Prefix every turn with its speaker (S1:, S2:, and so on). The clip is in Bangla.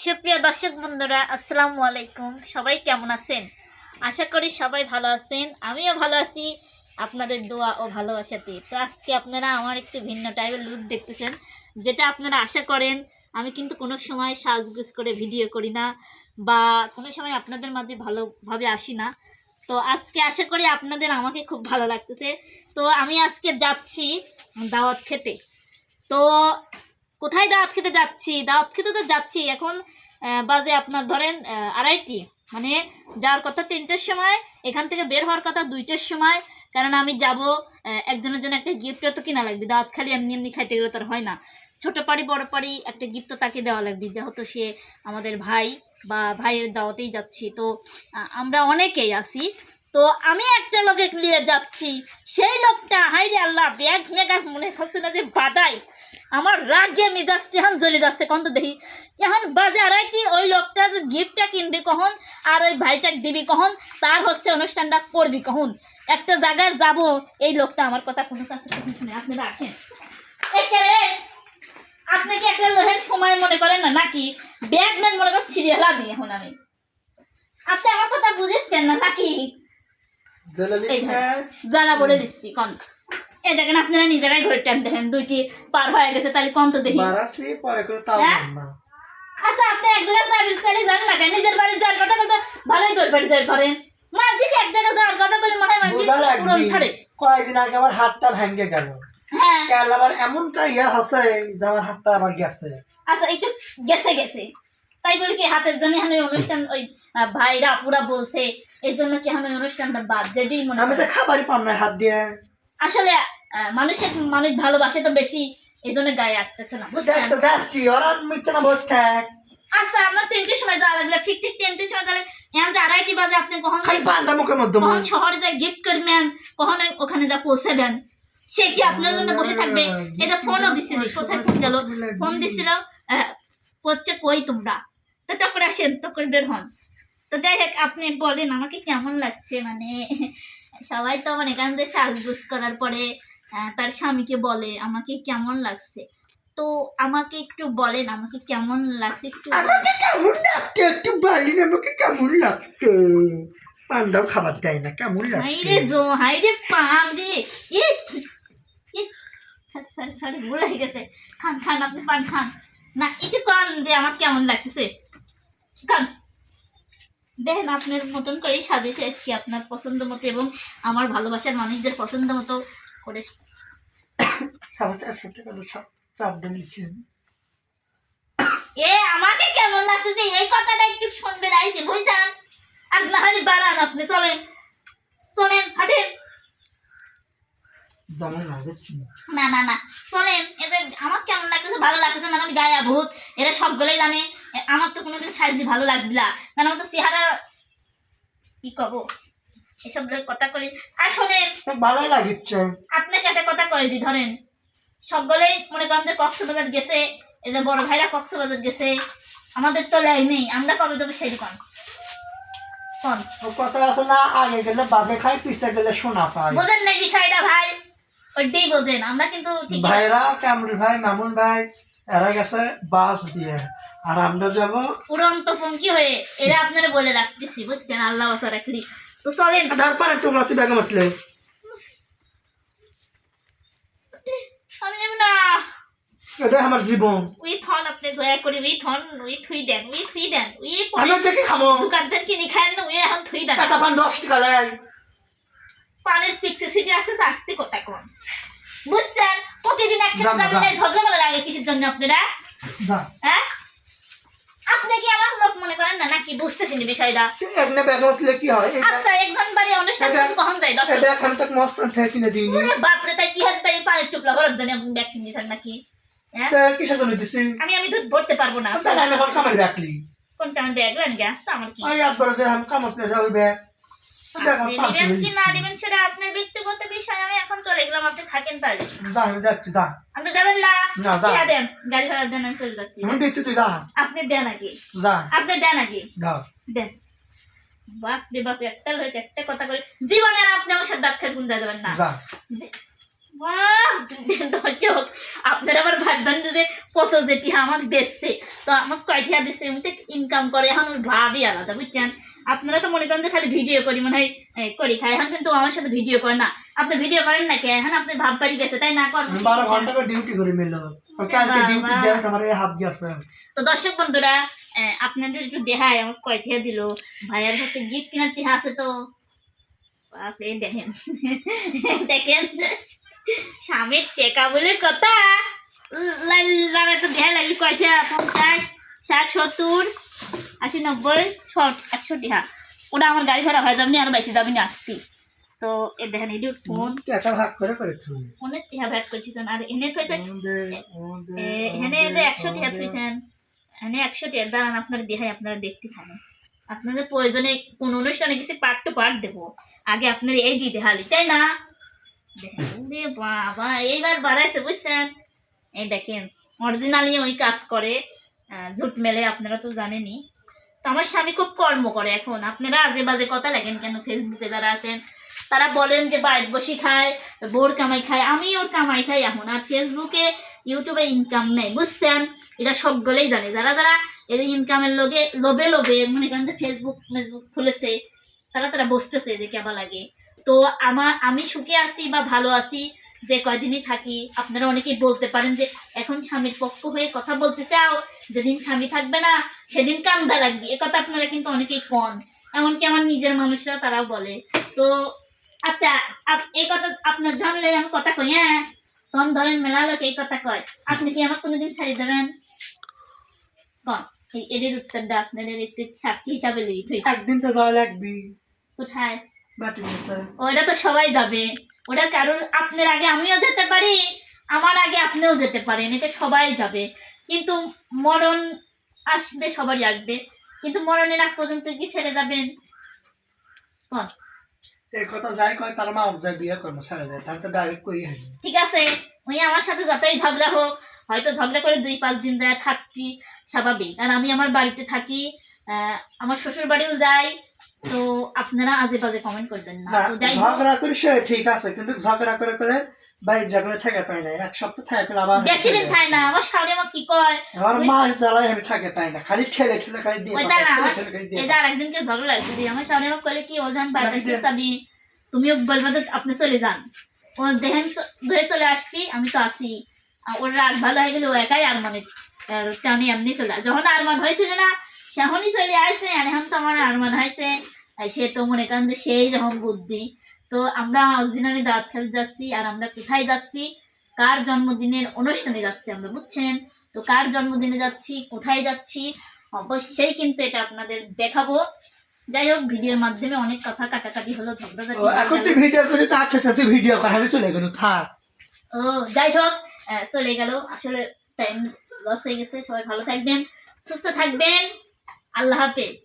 S1: সুপ্রিয় দর্শক বন্ধুরা, আসসালামু আলাইকুম। সবাই কেমন আছেন? আশা করি সবাই ভালো আছেন। আমিও ভালো আছি আপনাদের দোয়া ও ভালোবাসাতে। তো আজকে আপনারা আমার একটু ভিন্ন টাইপের লুক দেখতেছেন, যেটা আপনারা আশা করেন। আমি কিন্তু কোনো সময় সাজগুজ করে ভিডিও করি না বা কোনো সময় আপনাদের মাঝে ভালোভাবে আসি না। তো আজকে আশা করি আপনাদের আমাকে খুব ভালো লাগতেছে। তো আমি আজকে যাচ্ছি দাওয়াত খেতে। তো কোথায় দাওয়াত খেতে যাচ্ছি? দাওয়াত খেতে তো যাচ্ছি এখন বাজে আপনার ধরেন 2:30, মানে যাওয়ার কথা 3টের সময়, এখান থেকে বের হওয়ার কথা 2টের সময়। কারণ আমি যাব, একজনের জন্য একটা গিফটও তো কিনা লাগবে। দাওয়াত খালি এমনি এমনি খাইতে গেলে তো আর হয় না। ছোটো পাড়ি বড় পাড়ি একটা গিফট তো তাকে দেওয়া লাগবে, যেহেতু সে আমাদের ভাই বা ভাইয়ের দাওয়াতেই যাচ্ছি। তো আমরা অনেকেই আছি। তো আমি একটা লোকে নিয়ে যাচ্ছি, সেই লোকটা হাইরে আল্লাহ ব্যাগ মেগাস মনে হচ্ছে না যে বাদাই। আমার রাগে মিজাজটি এখন জ্বলে যাচ্ছে। কত দেখি এখন বাজে 2:30, ওই লোকটা যে গিফটটা কিনবি কখন আর ওই ভাইটাকে দিবি কখন, তার হচ্ছে অনুষ্ঠানটা করবি কখন। একটা জায়গায় যাব, এই লোকটা আমার কথা কোনো কাছে শুনে আপনারা আসেন। একেবারে আপনি কি একটা লোহের সময় মনে করেন না নাকি? ব্যাগ ম্যান মনে করেন সিরিয়াল দিই এখন আমি। আপনি আমার কথা বুঝেছেন না নাকি? জ্বালা বলে দিচ্ছি কন। এই দেখেন আপনারা নিজেরাই ঘরে টাইম দেখেন, 2টি পার হয়ে গেছে। তাহলে কম তো দেখি। আচ্ছা, আপনি এক জায়গায় চলে যান না কেন? নিজের বাড়ি যাওয়ার কথা কথা ভালোই তোর বাড়ি যাই পারেন। মাঝে এক জায়গায় যাওয়ার কথা বলে মনে হয় মাঝে পুরন ছাড়ে।
S2: কয়েকদিন আগে আমার হাতটা ভেঙে গেল।
S1: হ্যাঁ,
S2: কাল আবার এমনটা ইয়া হচ্ছে যে আমার হাতটা আবার গেছে।
S1: আচ্ছা একটু গেছে তাই বলে কি হাতের জন্য এখন অনুষ্ঠান ওই ভাইরা পুরা বলছে এই জন্য কি এখন অনুষ্ঠানটা বাদ? যেটি মনে
S2: আমি তো খাবারই পাম না হাত দিয়ে।
S1: আসলে মানুষ ভালোবাসে তো বেশি, এই জন্য গায়ে আটতেছে না, বুঝছেন?
S2: তো যাচ্ছি, ওরা মিথ্যা না বসে থাক।
S1: আচ্ছা, আপনার 3টের সময় যাওয়া লাগবে, ঠিক 3টের সময় তাহলে এখন যে 2:30 বাজে আপনি কখন
S2: খালি পান্ডা মুখের মধ্যে
S1: কখন শহরে যা গিফট করবেন, কখন ওখানে যা পৌঁছাবেন, সে কি আপনার জন্য বসে থাকবে? এটা ফোনও দিছিল, কোথায় ফোন গেল? ফোন দিছিল, করছে কই তোমরা, তো টকরে আসেন, টকরে বের হন। তো যাই হোক, আপনি বলেন আমাকে কেমন লাগছে। মানে সবাই তো মানে এখান থেকে সাজগুজ করার পরে তার স্বামীকে বলে আমাকে কেমন লাগছে। তো আমাকে একটু বলেন আমাকে কেমন লাগছে, একটু
S2: আমাকে কেমন লাগছে একটু বলেন। আমাকে কেমন লাগছে? পান্ডাও খাবার দেয় না, কেমন
S1: হাইরে
S2: লাগছে?
S1: হাইরে পাম রে। সরি ভুল হয়ে গেছে। খান আপনি পান খান না, একটু কন যে আমার কেমন লাগতেছে। খান, দেখেন আপনার মতন করেই সাজিয়েছে আজকে, আপনার পছন্দ মতো এবং আমার ভালোবাসার মানুষদের পছন্দ মতো করে।
S2: 450 টাকা তো চাপটা নিচ্ছেন।
S1: আমাকে কেমন লাগতেছে এই কথাটা একটু শুনবে আইছে, বুঝছেন? আর না হলে বাড়ান, আপনি চলেন হাঁটেন। না চলেন। এদের আমার কেমন লাগতেছে, ভালো লাগতেছে মানে আমি গায়ে ভূত, এরা সবগুলোই জানে। আমার তো কোনোদিন সাইজ ভালো লাগবে না, কারণ আমার তো চেহারা কি কব, এসব কথা করি। আর শোনেন,
S2: ভালোই লাগিচ্ছে।
S1: আপনাকে একটা কথা কয়ে দিই, ধরেন সবগুলোই মনে করেন যে কক্সবাজার গেছে, এদের বড় ভাইরা কক্সবাজার গেছে, আমাদের তো লাই নেই, আমরা কবে দেবো সেই কন
S2: কথা আছে না, আগে গেলে বাদে খাই, পিছে গেলে সোনা পাই।
S1: বোঝেন না বিষয়টা ভাই? ওইটাই বোঝেন। আমরা কিন্তু
S2: ভাইরা কামরুল ভাই, মামুন ভাই এরা গেছে বাস দিয়ে, আর আমরা যাবো
S1: উড়ন্ত পঙ্কি হয়ে। এরা আপনারা বলে রাখতেছি, বুঝছেন? আল্লাহ বাসা রাখলি। তো চলেন।
S2: তারপরে টুকরাতি ব্যাগে উঠলে
S1: আমি নেব না,
S2: এটা আমার জীবন।
S1: আপনি দয়া করে থুই দেন।
S2: আমি দেখি খাবো
S1: দোকানদার কিনে খান না, এখন থুই দেন।
S2: টাকা পান 10 টাকা লাই।
S1: পানের পিক্সে সিটি আসতে কথা কন, বুঝছেন? প্রতিদিন একটা ঝগড়া করা লাগে কিসের জন্য আপনারা? হ্যাঁ, আপনি কি আমার লোক মনে করেন না নাকি? বুঝতেছেন বিষয়টা?
S2: এমনি ব্যাগে উঠলে কি হয়?
S1: আচ্ছা, একজন বাড়ি অনুষ্ঠান কখন যায়? 10
S2: টাকা এখন তক মস্ত থেকে কিনে দিইনি।
S1: বাপরে, তাই কি হচ্ছে? তাই পানের টুকরা ভরার জন্য আপনি ব্যাগ কিনে দিচ্ছেন নাকি?
S2: কিসের জন্য দিছি?
S1: আমি দুধ ভরতে পারবো না।
S2: তাহলে আমি এখন কামার ব্যাগলি
S1: কোনটা আমার ব্যাগ লেন গা? আমার কি
S2: আই একবার যে আমি কামাতে যাই ব্যাগ
S1: কি না দিবেন সেটা আপনার ব্যক্তিগত বিষয়। আমি এখন চলে গেলাম, আপনি থাকেন তাহলে।
S2: যা, আমি যাচ্ছি, যা।
S1: আপনি যাবেন না?
S2: না, যা।
S1: দেন গাড়ি ভাড়া দেন, আমি চলে যাচ্ছি।
S2: আমি দিচ্ছি, তুই যা।
S1: আপনি দেন আগে,
S2: যা।
S1: আপনি দেন আগে,
S2: যাও।
S1: দেন। বাপ রে বাপ, একটা কথা করে জীবনে আর আপনি আমার সাথে দাঁত খেয়ে গুন্ডা যাবেন না।
S2: যা।
S1: বাহ! দর্শক আপনারা আবার ভাববেন যে কত যেটি আমাকে দিচ্ছে, তো আমাকে কয়টিয়া দিচ্ছে এমনিতে ইনকাম করে এখন ওর ভাবই আলাদা, বুঝছেন? আপনারা তো মনে করেন যে খালি ভিডিও করি মনে হয় করি খাই, এখন কিন্তু আমার সাথে ভিডিও করে না। আপনি ভিডিও করেন না কে? এখন আপনি ভাব বাড়ি গেছে তাই না? কর্ম
S2: 12 ঘন্টা করে ডিউটি করে মেলো কালকে ডিউটি যাবে তোমার এই হাত গেছে।
S1: তো দর্শক বন্ধুরা আপনাদের একটু দেখায় আমার কয়টিয়া দিল। ভাইয়ার হাতে গিফট কেনার টিহা আছে তো বাপরে, দেখেন দেখেন স্বামীর টেকা বলে কথা। লাগাতে দেয়া লাগলি কয়টা? 50, 60, 70, 80, 90, 100 টিহা। ওটা আমার গাড়ি ভাড়া হয় যাবনি, আরো বেশি যাবি না আসছি। তো এ দেখেন এই ফোন
S2: টাকা ভাগ করে করেছো
S1: ফোনের টিহা ভ্যাট করছেন, আর এনে থইছে এনে 100 টিহা থইছেন, এনে 100 টিহা। দাঁড়ান আপনারা দেখাই, আপনারা দেখতে থাকেন। আপনাদের প্রয়োজনে কোন অনুষ্ঠানে গেছে পার্ট টু পার্ট দেবো, আগে আপনার এই দিতে হালি তাই না? দেখেন ওরে বাবা, এইবার বাড়াইছে বুঝছেন? এই দেখেন অরিজিনালি ওই কাজ করে, ঝুট মেলে, আপনারা তো জানেনই। তো আমার স্বামী খুব কর্ম করে। এখন আপনারা আজে বাজে কথা লাগেন কেন? ফেসবুকে যারা আছেন তারা বলেন যে বাড়িতে বসে খায়, বোর কামাই খায়। আমি ওর কামাই খাই এখন, আর ফেসবুকে ইউটিউবে ইনকাম নেই, বুঝছেন? এটা সবগুলোই জানে। যারা যারা এর ইনকামের লোভে লোভে মনে করেন যে ফেসবুক খুলেছে, তারা বসতেছে যে কেমন লাগে। তো আমি সুখে আছি বা ভালো আছি যে কয়দিনই থাকি। আপনারা অনেকেই বলতে পারেন যে এখন স্বামীর পক্ষ হয়ে কথা বলতে চাও, যেদিন স্বামী থাকবে না সেদিন কান্দা লাগবে। এ কথা আপনারা কিন্তু অনেকেই কন, এমনকি আমার নিজের মানুষরা তারাও বলে। তো আচ্ছা, এই কথা আপনার ধরলে আমি কথা কই, হ্যাঁ তখন ধরেন মেলা লোক এই কথা কয়, আপনি কি আমার কোনোদিন ছাড়িয়ে দেবেন? কন এদের উত্তরটা আপনাদের একটু সাক্ষী হিসাবে লিখি।
S2: একদিন তো যাওয়া লাগবে
S1: কোথায়?
S2: বাটি গেছে
S1: ওটা তো সবাই যাবে, ওটা কারণ আপনার আগে আমিও যেতে পারি, আমার আগে আপনিও যেতে পারেন, এটা সবাই যাবে। কিন্তু মরণ আসবে, সবারই আসবে, কিন্তু মরণের আগ পর্যন্ত কি ছেড়ে যাবেন? কোন
S2: এই কথা যাই কয় তার মা যায় বিয়ে করবো ছেড়ে যায়, তার তো ডাইরেক্ট কই হয়।
S1: ঠিক আছে, ওই আমার সাথে যতই ঝগড়া হোক, হয়তো ঝগড়া করে 2-5 দিন দেয় থাকি, স্বাভাবিক। আর আমি আমার বাড়িতে থাকি, আমার শ্বশুর বাড়িও যাই। তো আপনারা আজে বাজে কমেন্ট করবেন না। তো যাই হোক,
S2: ঝগড়া করে সে ঠিক আছে, কিন্তু ঝগড়া করে করে বাইরে ঝগড়া থাকে পাই না, এক সপ্তাহ থাকে আবার
S1: বেশি দিন খায় না। আমার শাড়ি আমার কি কয়,
S2: আমার মার জ্বালায় আমি থাকে পাই না, খালি ঠেলে ঠেলে খালি দিয়ে
S1: ওই দাঁড়া এটা আর একদিনকে ঝগড়া লাগছে দিয়ে আমার শাড়ি আমার কলে কি ও যান বাইরে যাবি, তুমিও বলবে যে আপনি চলে যান। ও দেখেন ধরে চলে আসবি, আমি তো আসি। ওর রাগ ভালো হয়ে গেলে ও একাই আর মানে টানি এমনি চলে আসে। যখন আরমান হয়েছিল না সেখনই চলে আসে, আর এখন তো আমার আরমান হয়েছে, সে তো মনে করেন যে সেই রকম বুদ্ধি। তো আমরা অরিজিনালি দাঁত খেতে যাচ্ছি, আর আমরা কোথায় যাচ্ছি? কার জন্মদিনের অনুষ্ঠানে যাচ্ছি আমরা, বুঝছেন? তো কার জন্মদিনে যাচ্ছি, কোথায় যাচ্ছি, অবশ্যই কিন্তু এটা আপনাদের দেখাবো। যাই হোক, ভিডিওর মাধ্যমে অনেক কথা কাটাকাটি হলো, ঝগড়াঝাটি
S2: এখন তুই ভিডিও করে তো আচ্ছা তুই ভিডিও কর, আমি চলে গেল থাক।
S1: ও যাই হোক, চলে গেল। আসলে টাইম লস হয়ে গেছে। সবাই ভালো থাকবেন, সুস্থ থাকবেন, আল্লাহ হাফেজ।